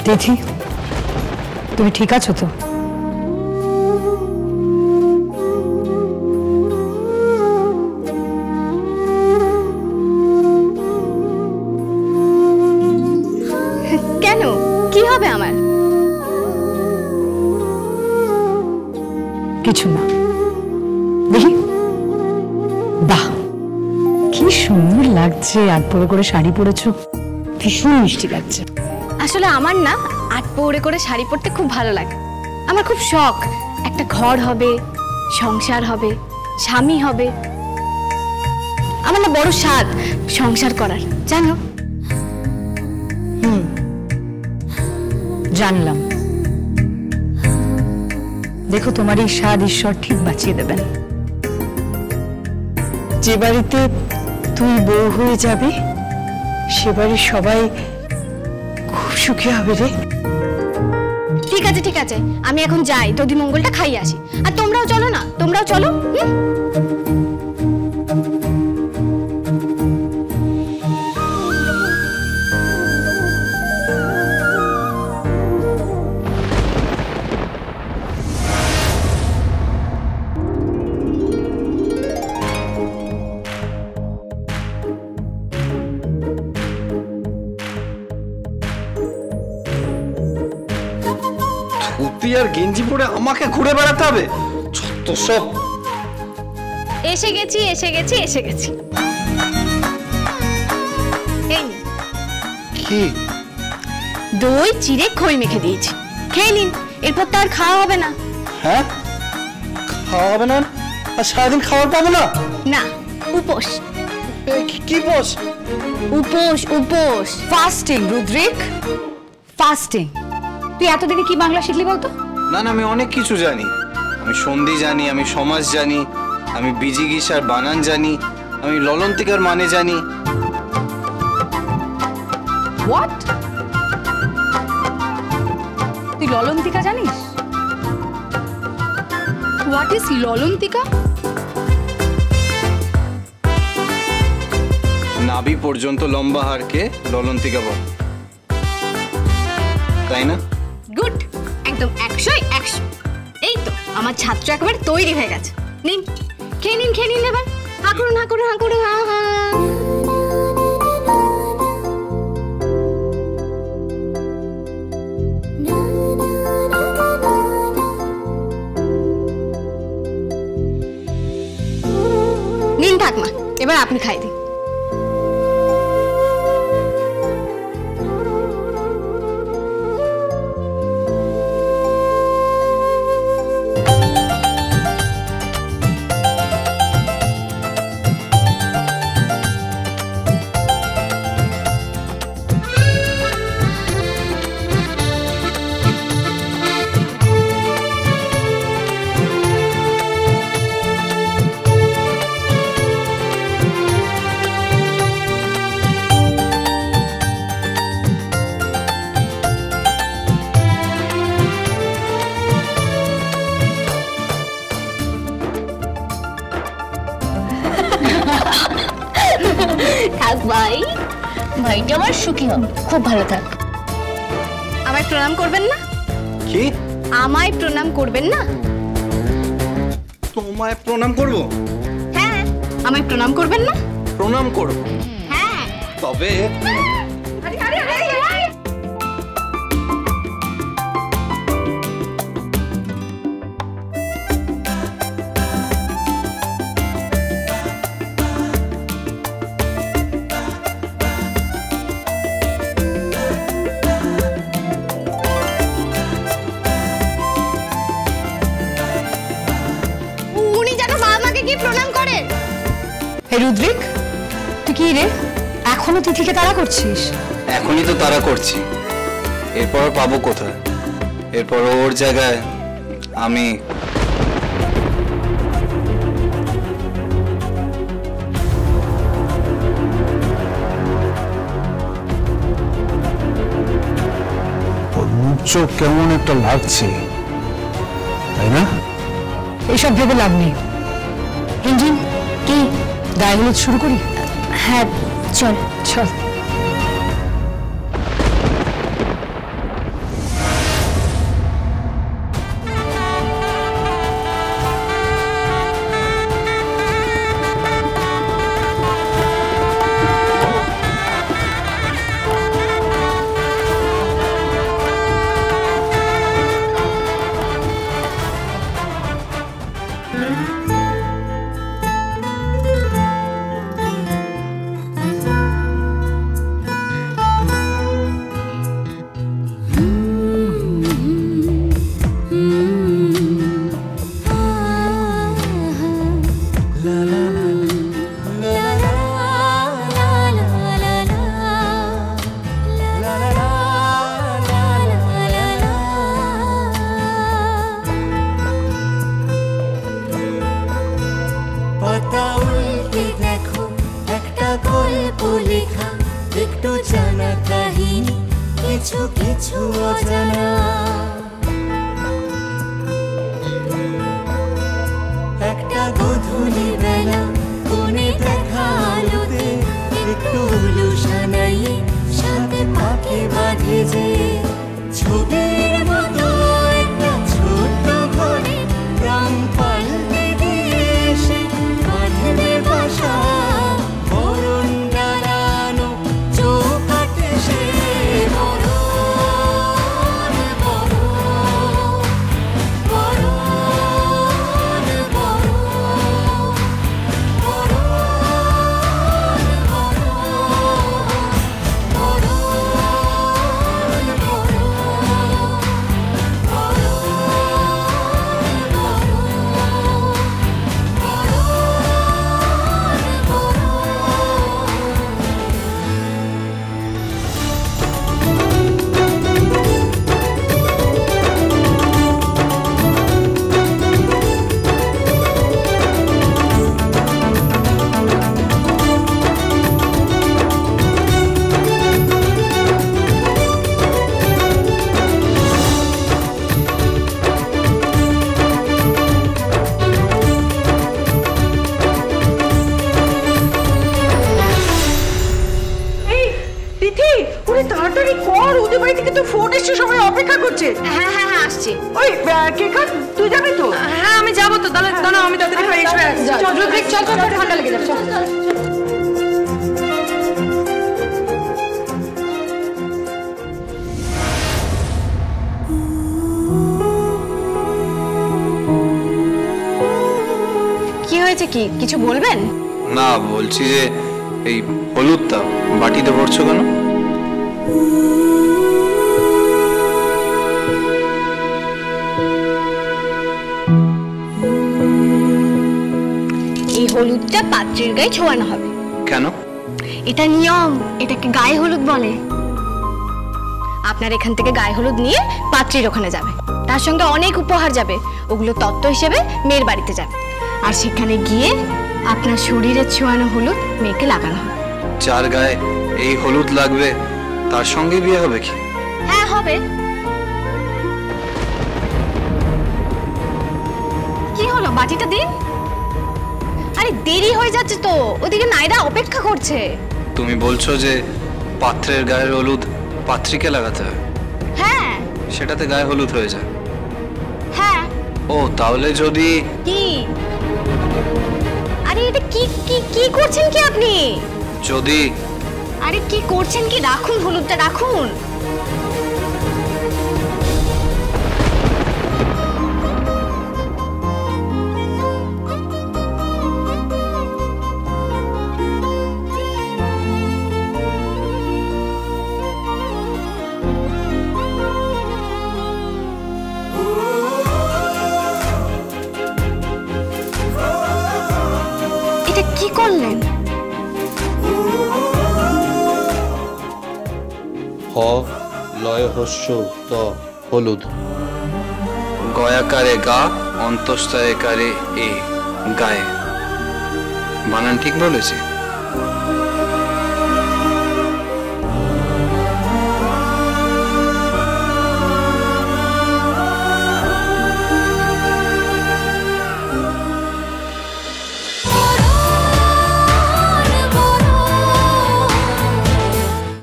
তিথি, তুমি ঠিক আছো তো? কেন, কি হবে আমার? কিছু না। দেখি, বাহ কি সুন্দর লাগছে, আটপৌরে করে শাড়ি পরেছো, ভীষণ মিষ্টি লাগছে। আসলে আমার না আটপৌরে করে শাড়ি পরতে খুব ভালো লাগে। আমার খুব শখ, একটা ঘর হবে, সংসার হবে, স্বামী হবে। আমার না বড় স্বাদ সংসার করার, জানো? জানলাম। দেখো, তোমার এই স্বাদ ঈশ্বর ঠিক বাঁচিয়ে দেবেন। যে বাড়িতে তুই বউ হয়ে যাবে সে বাড়ির সবাই খুব সুখী হবে রে। ঠিক আছে ঠিক আছে, আমি এখন যাই, দধি মঙ্গলটা খাইয়ে আসি। আর তোমরাও চলো না, তোমরাও চলো। ধুতি আর গেঞ্জি পরে আমাকে ঘুরে বেড়াতে হবে? যত সব। এসে গেছি এসে গেছি এসে গেছি। এই কি? দই চিড়ে খই মেখে দিয়েছি, খেয়ে নিন। এরপর তো আর খাওয়া হবে না। হ্যাঁ, খাওয়া হবে না? আর সারাদিন খাবার পাবো না? না, উপোস। কি উপোস? উপোস উপোস, ফাস্টিং রুদ্রিক, ফাস্টিং। তুই এতদিনে কি বাংলা শিখলি বলতো? না না, আমি অনেক কিছু জানি। আমি সন্ধি জানি, আমি সমাজ জানি, আমি বিজিগিসার বানান জানি, আমি ললন্তিকার মানে জানি। হোয়াট? তুই ললন্তিকা জানিস? হোয়াট ইজ ললন্তিকা? নাভি পর্যন্ত লম্বা হারকে ললন্তিকা বল, তাই না? গুড, একদম 100-100। এই তো আমার ছাত্র একেবারে তৈরি হয়ে গেছে। নিন, খেয়ে নিন খেয়ে নিন। এবার হা করুন হা করুন হা করুন, হা হা। নিন ঠাকমা, এবার আপনি খাই দিন। থাক ভাই, ভাইটা আমার সুখী হোক, খুব ভালো থাক। আমায় প্রণাম করবেন না? কি? আমায় প্রণাম করবেন না? তোমায় প্রণাম করব? হ্যাঁ, আমায় প্রণাম করবেন না? প্রণাম করব? হ্যাঁ। তবে আরে আরে আরে আরে, উনি যেন বাবা মাকে কি প্রণাম করেন। হে রুদ্রিক, তুই কি রে এখনো তিথিকে তাড়া করছিস? এখনই তো তারা করছি, এরপর পাবো কোথায়? এরপর ওর জায়গায় আমি। চোখ কেমন একটা লাগছে, তাই না? এইসব ভেবে লাভ নেই। ইঞ্জিন, কি গায়ে হলুদ শুরু করি? হ্যাঁ, চল চল। কিছু কিছু অজানা। একটা গধূলি বেলা কোণে দেখা আলোতে একটু উলুসানাই সাথে পাখি বাঁধে যে ছবির মতো একটা ছোট্ট ঘরে প্রাণ পাল্টে দিয়ে এসে বাঁধবে বাসা। বরণ ডালানো চৌকাঠে সে বরণ বরণ বরণ তাড়াতাড়ি কর, ওদের বাড়ি থেকে তো ফোন এসছে, সবাই অপেক্ষা করছে। হ্যাঁ হ্যাঁ হ্যাঁ আসছি। ওই কেকার তুই যাবি তো? হ্যাঁ আমি যাবো তো, তাহলে দাঁড়াও আমি তাড়াতাড়ি ফ্রেশ হয়ে আসছি। চল চল চল, ঠান্ডা লেগে যাবে। চল কি হয়েছে, কি কিছু বলবেন? না, বলছি যে এই হলুদটা বাটিতে ভরছো কেন? এই হলুদটা পাত্রের গায়ে ছোঁয়ানো হবে। কেন? এটা নিয়ম, এটাকে গায়ে হলুদ বলে। আপনার এখান থেকে গায়ে হলুদ নিয়ে পাত্রীর ওখানে যাবে, তার সঙ্গে অনেক উপহার যাবে, ওগুলো তত্ত্ব হিসেবে মেয়ের বাড়িতে যাবে, আর সেখানে গিয়ে আপনার শরীরের ছোঁয়ানো হলুদ মেয়েকে লাগানো হবে। যার গায়ে এই হলুদ লাগবে তার সঙ্গে বিয়ে হবে কি? হ্যাঁ হবে। কি হলো, বাটিটা দিন। আরে দেরি হয়ে যাচ্ছে তো, ওদিকে নাইরা অপেক্ষা করছে। তুমি বলছো যে পাত্রের গায়ের হলুদ পাত্রীকে লাগাতে হয়? হ্যাঁ সেটাতে গায়ে হলুদ হয়ে যায়? হ্যাঁ। ও, তাহলে যদি কি? আরে এটা কি কি কি করছেন কি আপনি? যদি আরে কি করছেন কি, রাখুন হলুদটা রাখুন। এটা কি করলেন? হ লয় হস্য ত হলুদ, গয়াকারে গা, অন্তঃস্থয়কারে এ গায়ে। বানান ঠিক বলেছি?